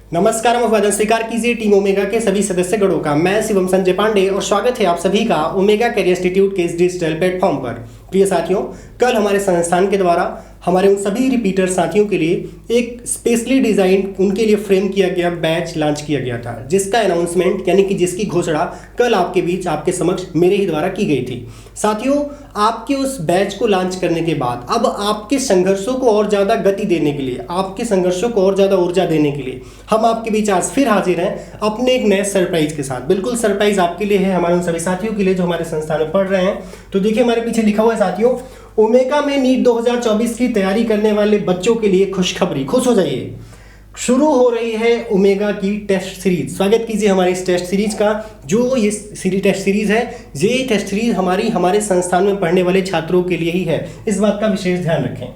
नमस्कार, अभिवादन स्वीकार कीजिए टीम ओमेगा के सभी सदस्यगणों का। मैं शिवम संजय पांडे और स्वागत है आप सभी का ओमेगा कैरियर इंस्टीट्यूट के इस डिजिटल प्लेटफॉर्म पर। प्रिय साथियों, कल हमारे संस्थान के द्वारा हमारे उन सभी रिपीटर साथियों के लिए एक स्पेशली डिजाइन उनके लिए फ्रेम किया गया बैच लॉन्च किया गया था, जिसका अनाउंसमेंट यानी कि जिसकी घोषणा कल आपके बीच आपके समक्ष मेरे ही द्वारा की गई थी। साथियों, आपके उस बैच को लॉन्च करने के बाद अब आपके संघर्षों को और ज़्यादा गति देने के लिए, आपके संघर्षों को और ज़्यादा ऊर्जा देने के लिए हम आपके बीच आज फिर हाजिर हैं अपने एक नए सरप्राइज के साथ। बिल्कुल सरप्राइज आपके लिए है, हमारे उन सभी साथियों के लिए जो हमारे संस्थान में पढ़ रहे हैं। तो देखिए, हमारे पीछे लिखा हुआ है साथियों, ओमेगा में नीट 2024 की तैयारी करने वाले बच्चों के लिए खुशखबरी। खुश हो जाइए, शुरू हो रही है ओमेगा की टेस्ट सीरीज। स्वागत कीजिए हमारी इस टेस्ट सीरीज का। जो ये टेस्ट सीरीज है, ये टेस्ट सीरीज हमारे संस्थान में पढ़ने वाले छात्रों के लिए ही है। इस बात का विशेष ध्यान रखें।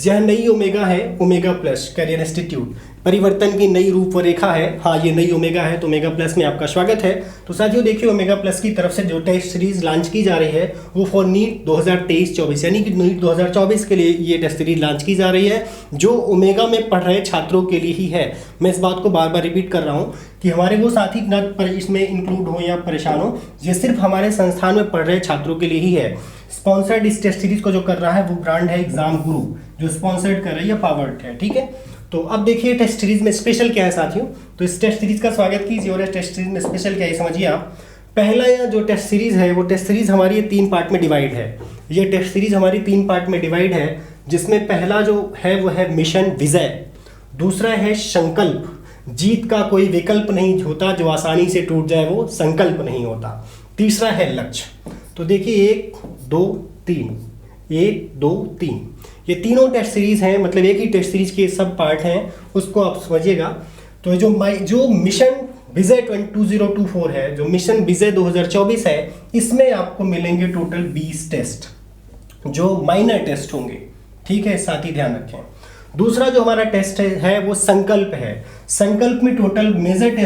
यह नई ओमेगा है, ओमेगा प्लस कैरियर इंस्टीट्यूट। परिवर्तन की नई रूपरेखा है। हाँ, ये नई ओमेगा है, तो ओमेगा प्लस में आपका स्वागत है। तो साथियों देखिए, ओमेगा प्लस की तरफ से जो टेस्ट सीरीज लॉन्च की जा रही है वो फॉर नीट 2023-24 यानी कि नीट 2024 के लिए ये टेस्ट सीरीज लॉन्च की जा रही है, जो ओमेगा में पढ़ रहे छात्रों के लिए ही है। मैं इस बात को बार बार रिपीट कर रहा हूँ कि हमारे वो साथी न इसमें इंक्लूड हो या परेशान हो, ये सिर्फ हमारे संस्थान में पढ़ रहे छात्रों के लिए ही है। स्पॉन्सर्ड इस टेस्ट सीरीज को जो कर रहा है वो ब्रांड है एग्जाम गुरु, जो स्पॉन्सर्ड कर रही है, पावर्ड है। ठीक है, तो अब देखिए टेस्ट सीरीज में स्पेशल क्या है साथियों। तो इस टेस्ट सीरीज का स्वागत कीजिए, और इस टेस्ट सीरीज में स्पेशल क्या है समझिए आप। पहला यह जो टेस्ट सीरीज है वो टेस्ट सीरीज हमारी 3 पार्ट में डिवाइड है। ये टेस्ट सीरीज हमारी 3 पार्ट में डिवाइड है, जिसमें पहला जो है वो है मिशन विजय, दूसरा है संकल्प, जीत का कोई विकल्प नहीं होता, जो आसानी से टूट जाए वो संकल्प नहीं होता, तीसरा है लक्ष्य। तो देखिए 1 2 3, 1 2 3, ये तीनों टेस्ट सीरीज हैं, मतलब एक ही टेस्ट सीरीज के सब पार्ट हैं, उसको आप समझिएगा। तो जो मिशन विजय 2024 है, जो मिशन विजय 2024 है, इसमें आपको मिलेंगे टोटल 20 टेस्ट, जो माइनर टेस्ट होंगे। ठीक है, साथ ही ध्यान रखें। दूसरा जो हमारा टेस्ट है वो संकल्प है। संकल्प में टोटल मेजर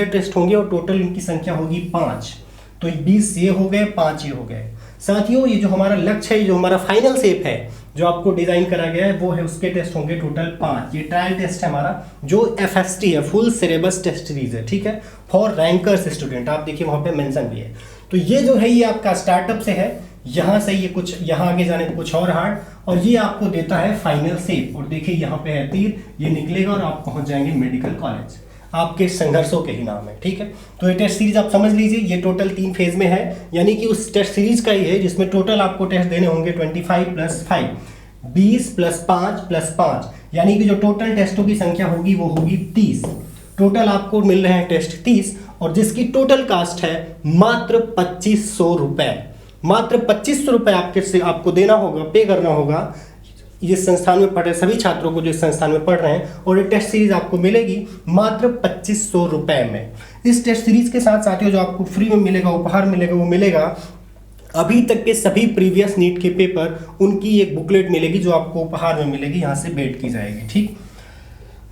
टेस्ट होंगे और टोटल इनकी संख्या होगी 5। तो 20 ये हो गए, 5 ये हो गए। साथियों, ये जो हमारा लक्ष्य है, जो हमारा फाइनल शेप है, जो आपको डिजाइन करा गया है, वो है उसके टेस्ट होंगे टोटल 5। ये ट्रायल टेस्ट है हमारा, जो FST है, फुल सिलेबस टेस्ट सीरीज है। ठीक है, फॉर रैंकर्स स्टूडेंट, आप देखिए वहां पे मेंशन भी है। तो ये जो है ये आपका स्टार्टअप से है, यहाँ से ये कुछ यहाँ आगे जाने को कुछ और हार्ड, और ये आपको देता है फाइनल शेप। और देखिए यहाँ पे है तीर, ये निकलेगा और आप पहुंच जाएंगे मेडिकल कॉलेज। आपके संघर्षों के ही नाम है। ठीक है, तो ये टेस्ट सीरीज आप समझ लीजिए, ये टोटल 3 फेज में है, यानी कि उस टेस्ट सीरीज का ही है जिसमें टोटल आपको टेस्ट देने होंगे 25 + 5, 20 + 5 + 5, यानी कि जो टोटल टेस्टों की संख्या होगी वो होगी 30। टोटल आपको मिल रहे हैं टेस्ट 30, और जिसकी टोटल कास्ट है मात्र 2500 रुपए। मात्र 2500 रुपए आपको देना होगा, पे करना होगा इस संस्थान में पढ़ रहे सभी छात्रों को, जो इस संस्थान में पढ़ रहे हैं, और ये टेस्ट सीरीज आपको मिलेगी मात्र 2500 रुपए में। इस टेस्ट सीरीज के साथ साथियों जो आपको फ्री में मिलेगा, उपहार मिलेगा, वो मिलेगा अभी तक के सभी प्रीवियस नीट के पेपर, उनकी एक बुकलेट मिलेगी जो आपको उपहार में मिलेगी, यहाँ से भेंट की जाएगी। ठीक,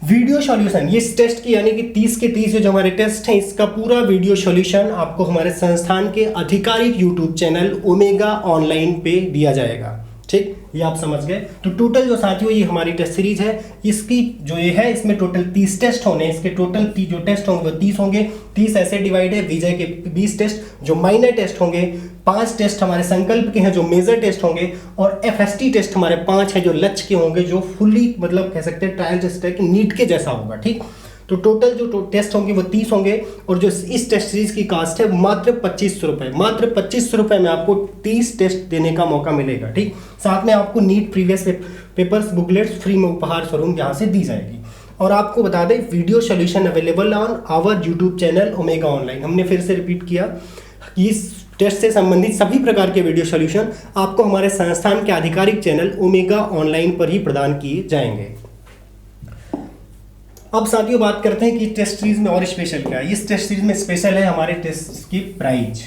वीडियो सॉल्यूशन, ये इस टेस्ट की यानी कि 30 के 30 जो हमारे टेस्ट हैं, इसका पूरा वीडियो सॉल्यूशन आपको हमारे संस्थान के आधिकारिक यूट्यूब चैनल ओमेगा ऑनलाइन पे दिया जाएगा। ठीक, ये आप समझ गए। तो टोटल जो साथियों ये हमारी टेस्ट सीरीज है, इसकी जो ये है, इसमें टोटल 30 टेस्ट होने, इसके टोटल जो टेस्ट होंगे वो 30 होंगे। 30 ऐसे डिवाइड है, विजय के 20 टेस्ट जो माइनर टेस्ट होंगे, 5 टेस्ट हमारे संकल्प के हैं जो मेजर टेस्ट होंगे, और FST टेस्ट हमारे 5 हैं जो लक्ष्य के होंगे, जो फुल्ली मतलब कह सकते हैं ट्रायल टेस्ट है कि नीट के जैसा होगा। ठीक, तो टोटल जो टेस्ट होंगे वो 30 होंगे, और जो इस टेस्ट सीरीज की कास्ट है मात्र 2500 रुपए। मात्र 2500 रुपए में आपको 30 टेस्ट देने का मौका मिलेगा। ठीक, साथ में आपको NEET previous papers booklets free में उपहार स्वरूप यहाँ से दी जाएगी। और आपको बता दें, video solution available on our YouTube channel Omega online. हमने फिर से रिपीट किया कि इस टेस्ट से संबंधित सभी प्रकार के वीडियो सॉल्यूशन आपको हमारे संस्थान के आधिकारिक चैनल ओमेगा ऑनलाइन पर ही प्रदान किए जाएंगे। अब साथियों बात करते हैं कि टेस्ट सीरीज में और स्पेशल क्या है। इस टेस्ट सीरीज में स्पेशल है हमारे टेस्ट की प्राइज।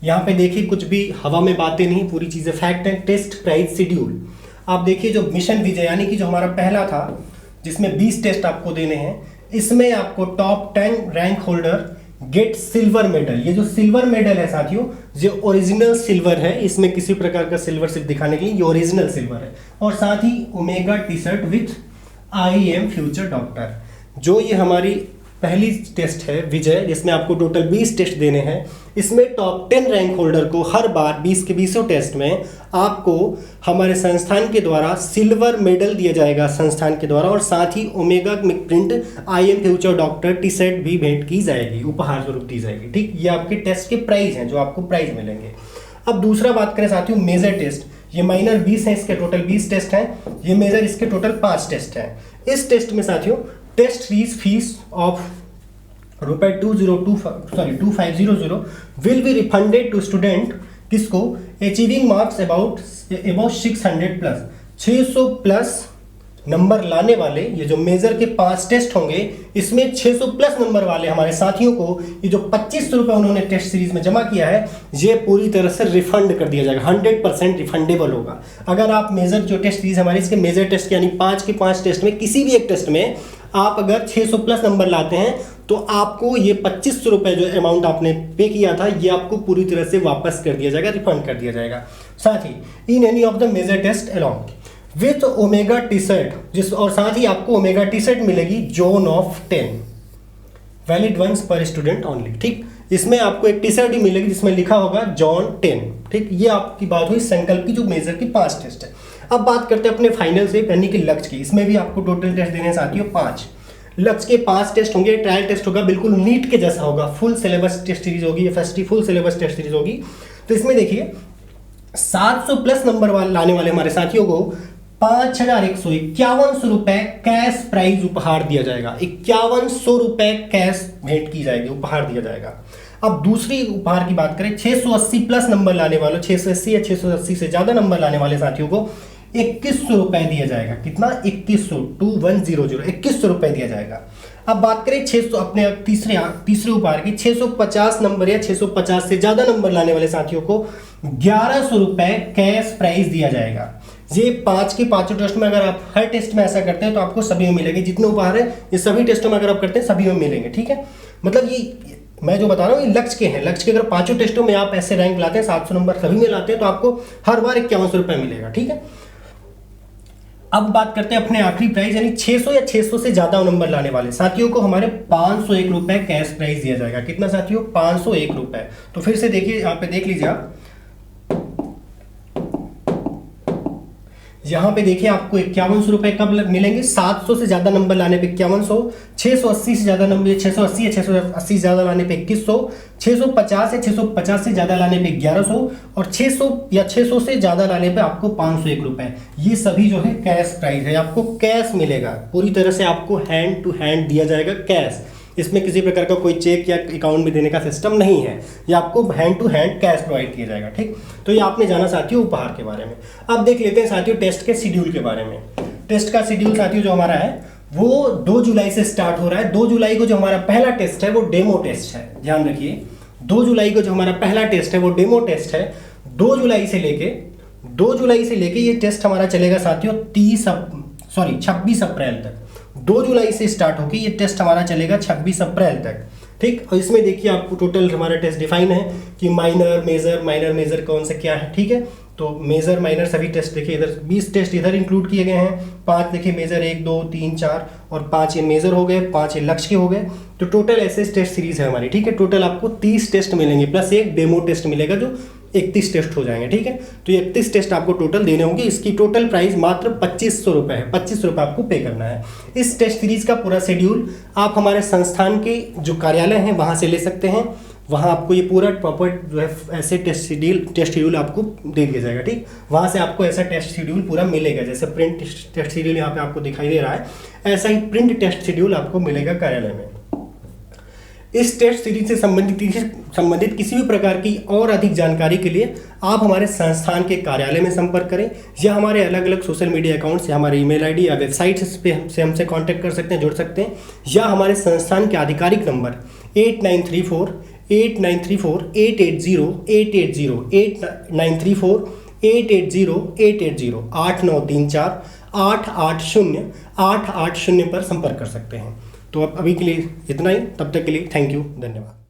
यहाँ पे देखिए, कुछ भी हवा में बातें नहीं, पूरी चीज़ें फैक्ट है। टेस्ट प्राइज शेड्यूल आप देखिए, जो मिशन विजय यानी कि जो हमारा पहला था, जिसमें 20 टेस्ट आपको देने हैं, इसमें आपको top 10 rank holder get silver medal. ये जो सिल्वर मेडल है साथियों, जो ओरिजिनल सिल्वर है, इसमें किसी प्रकार का सिल्वर सिर्फ दिखाने के लिए, ये ओरिजिनल सिल्वर है। और साथ ही Omega T shirt with I am future doctor, जो ये हमारी पहली टेस्ट है विजय, जिसमें आपको टोटल 20 टेस्ट देने हैं, इसमें टॉप 10 रैंक होल्डर को हर बार 20 के 20 टेस्ट में आपको हमारे संस्थान के द्वारा सिल्वर मेडल दिया जाएगा संस्थान के द्वारा, और साथ ही Omega print IM future doctor T set भी भेंट की जाएगी, उपहार स्वरूप दी जाएगी। ठीक, ये आपके टेस्ट के प्राइज हैं जो आपको प्राइज मिलेंगे। अब दूसरा बात करें साथियों मेजर टेस्ट, ये माइनर 20 हैं, इसके टोटल 20 टेस्ट हैं, ये मेजर इसके टोटल 5 टेस्ट हैं। इस टेस्ट में साथियों test series fees of ₹2500 will be refunded to student, किसको, achieving marks about 600 plus, 600 plus नंबर लाने वाले, ये जो मेजर के 5 टेस्ट होंगे इसमें 600 प्लस नंबर वाले हमारे साथियों को ये जो ₹2500 उन्होंने टेस्ट सीरीज में जमा किया है ये पूरी तरह से रिफंड कर दिया जाएगा, 100% रिफंडेबल होगा। अगर आप मेजर जो टेस्ट सीरीज हमारे इसके मेजर टेस्ट यानी 5 के 5 टेस्ट में किसी भी एक टेस्ट में आप अगर 600 प्लस नंबर लाते हैं तो आपको ये ₹2500 जो अमाउंट आपने पे किया था ये आपको पूरी तरह से वापस कर दिया जाएगा, रिफंड कर दिया जाएगा। साथ ही in any of the major test along with Omega T set, जिस और साथ ही आपको ओमेगा टी सेट मिलेगी zone of 10 valid once per student only. ठीक, इसमें आपको एक टी सेट ही मिलेगी जिसमें लिखा होगा जॉन 10। ठीक, ये आपकी बात हुई संकल्प की जो मेजर की 5 टेस्ट है। अब बात करते हैं अपने फाइनल से यानी कि लक्ष्य की, इसमें भी आपको टोटल टेस्ट देने हैं साथियों 5। लक्ष्य के 5 टेस्ट होंगे, ट्रायल टेस्ट होगा, बिल्कुल नीट के जैसा होगा, फुल सिलेबस टेस्ट सीरीज होगी, FST full syllabus test series होगी। तो इसमें देखिए 700 प्लस नंबर लाने वाले हमारे साथियों को ₹5151 कैश प्राइज उपहार दिया जाएगा, ₹5100 कैश भेंट की जाएगी, उपहार दिया जाएगा। अब दूसरी उपहार की बात करें, 680 प्लस नंबर लाने वालों, 680 या 680 से ज्यादा नंबर लाने वाले साथियों को ₹2100 दिया जाएगा। कितना? 2100 दिया जाएगा। अब बात करें 600 अपने तीसरे उपहार की, 650 नंबर या 650 से ज्यादा नंबर लाने वाले साथियों को ₹1100 कैश प्राइज दिया जाएगा। ये 5 के 5 टेस्ट में अगर आप हर टेस्ट में ऐसा करते हैं तो आपको सभी में मिलेंगे, जितने उपहार है ये सभी टेस्टों में अगर आप करते हैं सभी में मिलेंगे। ठीक है, मतलब ये मैं जो बता रहा हूँ ये लक्ष्य के हैं, लक्ष्य के अगर 5 टेस्टों में आप ऐसे रैंक लाते हैं, 700 नंबर सभी में लाते हैं तो आपको हर बार ₹5100 मिलेगा। ठीक है, अब बात करते हैं अपने आखिरी प्राइस यानी 600 या 600 से ज्यादा नंबर लाने वाले साथियों को हमारे ₹501 कैश प्राइज दिया जाएगा। कितना साथियों? ₹501। तो फिर से देखिए, यहाँ पे देख लीजिए आप, यहाँ पे देखिए आपको ₹5100 कब मिलेंगे? 700 से ज्यादा नंबर लाने पे 5100, 680 से ज्यादा नंबर 680 या 680 से ज्यादा लाने पे 2100, 650 या 650 से ज्यादा लाने पे 1100 और 600 या 600 से ज्यादा लाने पे आपको ₹501। ये सभी जो है कैश प्राइस है, आपको कैश मिलेगा, पूरी तरह से आपको हैंड टू हैंड दिया जाएगा कैश। इसमें किसी प्रकार का कोई चेक या अकाउंट में देने का सिस्टम नहीं है, ये आपको hand to hand cash provide किया जाएगा। ठीक, तो ये आपने जाना साथियों उपहार के बारे में। अब देख लेते हैं साथियों टेस्ट के शेड्यूल के बारे में। टेस्ट का शेड्यूल साथियों जो हमारा है वो 2 जुलाई से स्टार्ट हो रहा है। 2 जुलाई को जो हमारा पहला टेस्ट है वो डेमो टेस्ट है, ध्यान रखिए। 2 जुलाई को जो हमारा पहला टेस्ट है वो डेमो टेस्ट है। 2 जुलाई से लेके ये टेस्ट हमारा चलेगा साथियों 26 अप्रैल तक। 2 जुलाई से स्टार्ट होकर ये टेस्ट हमारा चलेगा 26 अप्रैल तक। ठीक, और इसमें देखिए आपको टोटल हमारा टेस्ट डिफाइन है कि माइनर मेजर कौन सा क्या है। ठीक है, तो मेजर माइनर सभी टेस्ट देखिए, इधर 20 टेस्ट इधर इंक्लूड किए गए हैं, 5 देखिए मेजर 1 2 3 4 और 5 ये मेजर हो गए, 5 ये लक्ष्य के हो गए। तो टोटल ऐसे टेस्ट सीरीज है हमारी। ठीक है, टोटल आपको 30 टेस्ट मिलेंगे प्लस एक डेमो टेस्ट मिलेगा जो 31 टेस्ट हो जाएंगे। ठीक है, तो ये 31 टेस्ट आपको टोटल देने होंगे। इसकी टोटल प्राइस मात्र ₹2500 है, ₹2500 आपको पे करना है। इस टेस्ट सीरीज का पूरा शेड्यूल आप हमारे संस्थान के जो कार्यालय हैं वहाँ से ले सकते हैं, वहाँ आपको ये पूरा प्रॉपर जो है ऐसे टेस्ट शेड्यूल आपको दे दिया जाएगा। ठीक, वहाँ से आपको ऐसा टेस्ट शेड्यूल पूरा मिलेगा, जैसे प्रिंट टेस्ट शेड्यूल यहाँ पे आपको दिखाई दे रहा है, ऐसा ही प्रिंट टेस्ट शेड्यूल आपको मिलेगा कार्यालय में। इस टेस्ट सीरीज से संबंधित किसी भी प्रकार की और अधिक जानकारी के लिए आप हमारे संस्थान के कार्यालय में संपर्क करें या हमारे अलग अलग सोशल मीडिया अकाउंट्स या हमारे ईमेल आईडी या वेबसाइट से हमसे कांटेक्ट कर सकते हैं, जुड़ सकते हैं, या हमारे संस्थान के आधिकारिक नंबर 8934 880 880 8934 880 8934 880 880 पर संपर्क कर सकते हैं। तो अब अभी के लिए इतना ही, तब तक के लिए थैंक यू, धन्यवाद।